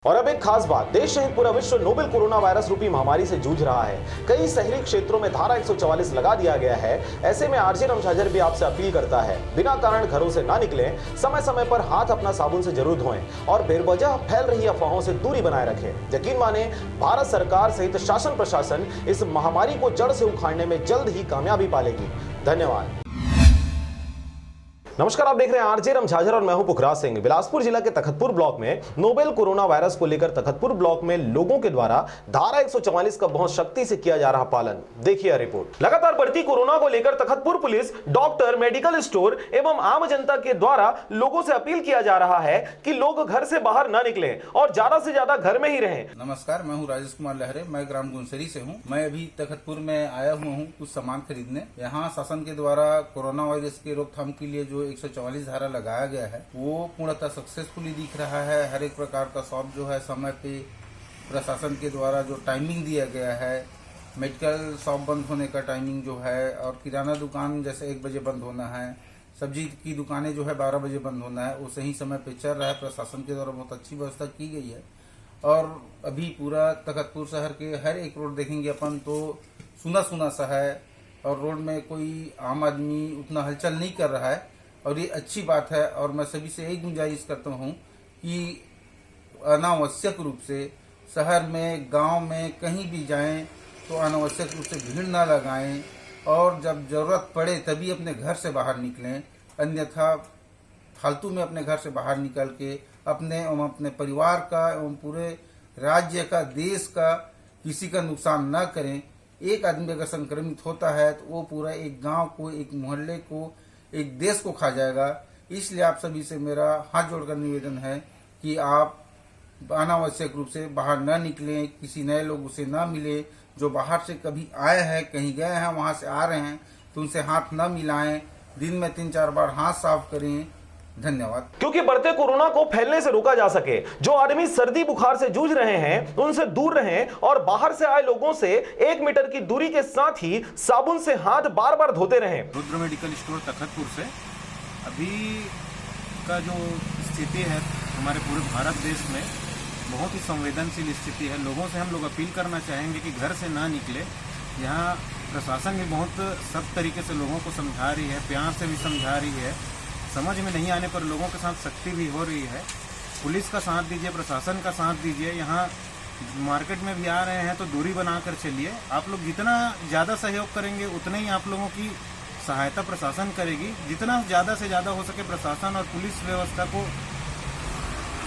और अब एक खास बात, देश सहित पूरा विश्व नोवेल कोरोना वायरस रूपी महामारी से जूझ रहा है। कई शहरी क्षेत्रों में धारा 144 लगा दिया गया है। ऐसे में आरजे रमझाझर भी आपसे अपील करता है, बिना कारण घरों से ना निकलें, समय समय पर हाथ अपना साबुन से जरूर धोएं और बेवजह फैल रही अफवाहों से दूरी बनाए रखें। यकीन माने, भारत सरकार सहित शासन प्रशासन इस महामारी को जड़ से उखाड़ने में जल्द ही कामयाबी पालेगी। धन्यवाद। नमस्कार, आप देख रहे हैं आरजे रमझाझर और मैं हूं पुखराज सिंह। बिलासपुर जिला के तखतपुर ब्लॉक में नोवेल कोरोना वायरस को लेकर तखतपुर ब्लॉक में लोगों के द्वारा धारा 144 का बहुत सख्ती से किया जा रहा पालन। देखिए रिपोर्ट। लगातार बढ़ती कोरोना को लेकर Takhatpur police, doctor, medical store एवं आम जनता के द्वारा लोगों से अपील किया जा रहा है कि लोग घर से बाहर न निकले और ज्यादा से ज्यादा घर में ही रहें। नमस्कार, मैं हूँ राजेश कुमार लहरे। मैं ग्राम गुनसरी से हूँ। मैं अभी तखतपुर में आया हुआ हूँ कुछ सामान खरीदने। यहाँ शासन के द्वारा कोरोना वायरस के रोकथाम के लिए जो 144 धारा लगाया गया है वो पूर्णतः सक्सेसफुली दिख रहा है। हर एक प्रकार का शॉप जो है समय पे प्रशासन के द्वारा जो टाइमिंग दिया गया है, मेडिकल शॉप बंद होने का टाइमिंग जो है, और किराना दुकान जैसे 1 बजे बंद होना है, सब्जी की दुकानें जो है 12 बजे बंद होना है, वो सही समय पे चल रहा है। प्रशासन के द्वारा बहुत अच्छी व्यवस्था की गई है। और अभी पूरा तखतपुर शहर के हर एक रोड देखेंगे अपन तो सुना सुना सा है और रोड में कोई आम आदमी उतना हलचल नहीं कर रहा है और ये अच्छी बात है। और मैं सभी से यही गुंजाइश करता हूँ कि अनावश्यक रूप से शहर में, गांव में कहीं भी जाएं तो अनावश्यक रूप से भीड़ ना लगाएं और जब जरूरत पड़े तभी अपने घर से बाहर निकलें। अन्यथा फालतू में अपने घर से बाहर निकल के अपने एवं अपने परिवार का एवं पूरे राज्य का, देश का किसी का नुकसान न करें। एक आदमी अगर संक्रमित होता है तो वो पूरा एक गांव को, एक मोहल्ले को, एक देश को खा जाएगा। इसलिए आप सभी से मेरा हाथ जोड़कर निवेदन है कि आप अनावश्यक रूप से बाहर न निकलें, किसी नए लोगों से न मिले। जो बाहर से कभी आए हैं, कहीं गए हैं, वहां से आ रहे हैं तो उनसे हाथ न मिलाएं। दिन में 3-4 बार हाथ साफ करें। धन्यवाद। क्योंकि बढ़ते कोरोना को फैलने से रोका जा सके, जो आदमी सर्दी बुखार से जूझ रहे हैं उनसे दूर रहें और बाहर से आए लोगों से 1 मीटर की दूरी के साथ ही साबुन से हाथ बार बार धोते रहें। रुद्र मेडिकल स्टोर तखतपुर से अभी का जो स्थिति है हमारे पूरे भारत देश में बहुत ही संवेदनशील स्थिति है। लोगों से हम लोग अपील करना चाहेंगे कि घर से ना निकले। यहाँ प्रशासन भी बहुत सख्त तरीके से लोगों को समझा रही है, प्यार से भी समझा रही है। समझ में नहीं आने पर लोगों के साथ सख्ती भी हो रही है। पुलिस का साथ दीजिए, प्रशासन का साथ दीजिए। यहाँ मार्केट में भी आ रहे हैं तो दूरी बनाकर चलिए। आप लोग जितना ज़्यादा सहयोग करेंगे उतना ही आप लोगों की सहायता प्रशासन करेगी। जितना ज़्यादा से ज़्यादा हो सके प्रशासन और पुलिस व्यवस्था को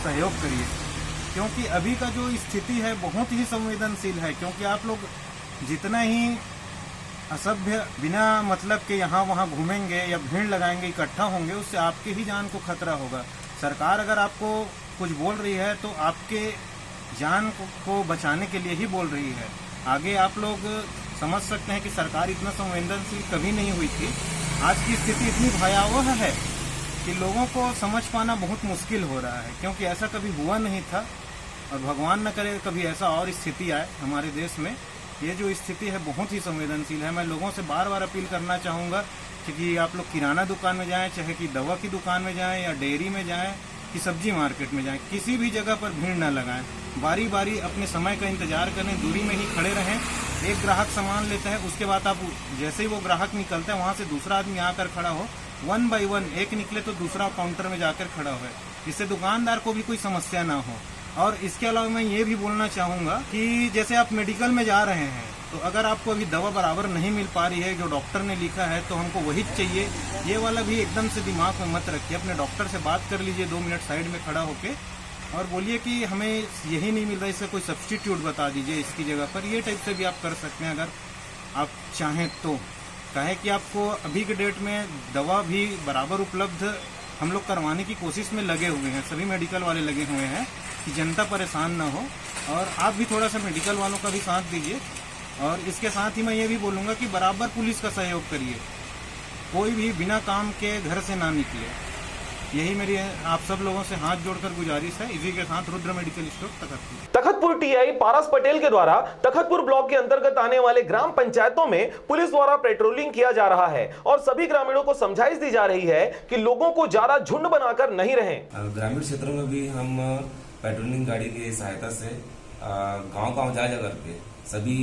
सहयोग करिए, क्योंकि अभी का जो स्थिति है बहुत ही संवेदनशील है। क्योंकि आप लोग जितना ही असभ्य बिना मतलब के यहाँ वहाँ घूमेंगे या भीड़ लगाएंगे, इकट्ठा होंगे, उससे आपके ही जान को खतरा होगा। सरकार अगर आपको कुछ बोल रही है तो आपके जान को बचाने के लिए ही बोल रही है। आगे आप लोग समझ सकते हैं कि सरकार इतना संवेदनशील कभी नहीं हुई थी। आज की स्थिति इतनी भयावह है कि लोगों को समझ पाना बहुत मुश्किल हो रहा है, क्योंकि ऐसा कभी हुआ नहीं था और भगवान न करे कभी ऐसा और स्थिति आए हमारे देश में। ये जो स्थिति है बहुत ही संवेदनशील है। मैं लोगों से बार बार अपील करना चाहूँगा कि आप लोग किराना दुकान में जाएं, चाहे कि दवा की दुकान में जाएं या डेयरी में जाएं कि सब्जी मार्केट में जाएं, किसी भी जगह पर भीड़ न लगाएं। बारी बारी अपने समय का इंतजार करें, दूरी में ही खड़े रहें। एक ग्राहक सामान लेता है, उसके बाद आप जैसे ही वो ग्राहक निकलता है वहाँ से दूसरा आदमी आकर खड़ा हो, 1 बाई 1 एक निकले तो दूसरा काउंटर में जाकर खड़ा हो, जिससे दुकानदार को भी कोई समस्या ना हो। और इसके अलावा मैं ये भी बोलना चाहूँगा कि जैसे आप मेडिकल में जा रहे हैं तो अगर आपको अभी दवा बराबर नहीं मिल पा रही है जो डॉक्टर ने लिखा है तो हमको वही चाहिए, ये वाला भी एकदम से दिमाग में मत रखिए। अपने डॉक्टर से बात कर लीजिए 2 मिनट साइड में खड़ा होके और बोलिए कि हमें यही नहीं मिल रहा, इससे कोई सब्स्टिट्यूट बता दीजिए इसकी जगह पर। ये टाइप से भी आप कर सकते हैं अगर आप चाहें तो। काहे कि आपको अभी के डेट में दवा भी बराबर उपलब्ध हम लोग करवाने की कोशिश में लगे हुए हैं, सभी मेडिकल वाले लगे हुए हैं कि जनता परेशान ना हो। और आप भी थोड़ा सा मेडिकल वालों का भी साथ दीजिए। और इसके साथ ही मैं ये भी बोलूँगा कि बराबर पुलिस का सहयोग करिए, कोई भी बिना काम के घर से ना निकले। यही मेरी आप सब लोगों से हाथ जोड़कर गुजारिश है। इसी के साथ Rudra medical store Takhatpur. Takhatpur TI Paras Patel के द्वारा तखतपुर ब्लॉक के अंतर्गत आने वाले ग्राम पंचायतों में पुलिस द्वारा पेट्रोलिंग किया जा रहा है और सभी ग्रामीणों को समझाइश दी जा रही है कि लोगों को ज्यादा झुंड बनाकर नहीं रहें। ग्रामीण क्षेत्रों में भी हम पेट्रोलिंग गाड़ी की सहायता से गांव-गांव जा करके सभी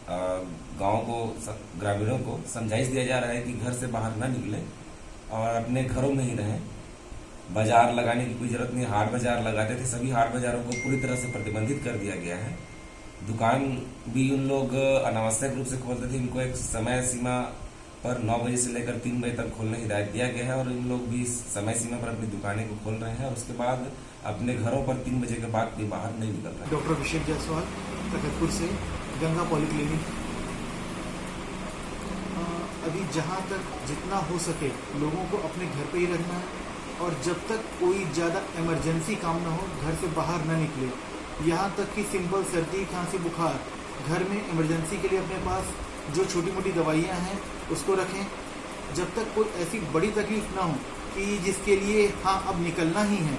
गांव को ग्रामीणों को समझाइश दिया जा रहा है कि घर से बाहर न निकलें और अपने घरों में ही रहें। बाजार लगाने की कोई जरूरत नहीं। हाट बाजार लगाते थे, सभी हाट बाजारों को पूरी तरह से प्रतिबंधित कर दिया गया है। दुकान भी उन लोग अनावश्यक रूप से खोलते थे, इनको एक समय सीमा पर 9 बजे से लेकर 3 बजे तक खोलने की हिदायत दिया गया है और इन लोग भी समय सीमा पर अपनी दुकानें को खोल रहे हैं और उसके बाद अपने घरों पर 3 बजे के बाद कोई बाहर नहीं निकल रहा है। डॉक्टर अभिषेक जायसवाल, तखतपुर से, गंगा पॉलीक्लिनिक। अभी जहाँ तक जितना हो सके लोगों को अपने घर पे ही रहना है और जब तक कोई ज़्यादा इमरजेंसी काम ना हो घर से बाहर ना निकले। यहाँ तक कि सिंपल सर्दी खांसी बुखार घर में इमरजेंसी के लिए अपने पास जो छोटी मोटी दवाइयाँ हैं उसको रखें। जब तक कोई ऐसी बड़ी तकलीफ ना हो कि जिसके लिए हाँ अब निकलना ही है,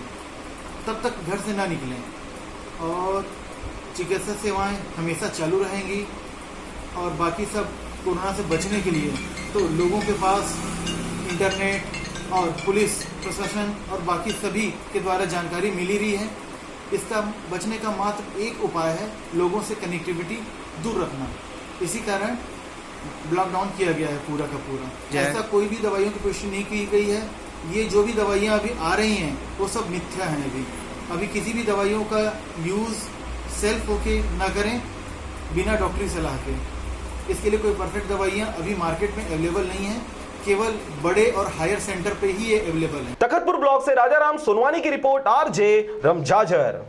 तब तक घर से ना निकलें। और चिकित्सा सेवाएं हमेशा चालू रहेंगी और बाकी सब कोरोना से बचने के लिए तो लोगों के पास इंटरनेट और पुलिस प्रशासन और बाकी सभी के द्वारा जानकारी मिली रही है। इसका बचने का मात्र एक उपाय है लोगों से कनेक्टिविटी दूर रखना। इसी कारण लॉकडाउन किया गया है पूरा का पूरा। ऐसा कोई भी दवाइयों की पुष्टि नहीं की गई है। ये जो भी दवाइयाँ अभी आ रही हैं वो सब मिथ्या हैं। अभी किसी भी दवाइयों का यूज़ सेल्फ होके ना करें बिना डॉक्टरी सलाह के। इसके लिए कोई परफेक्ट दवाइयाँ अभी मार्केट में अवेलेबल नहीं है, केवल बड़े और हायर सेंटर पे ही ये अवेलेबल है। तखतपुर ब्लॉक से राजाराम सोनवानी की रिपोर्ट, आरजे रमझाझर।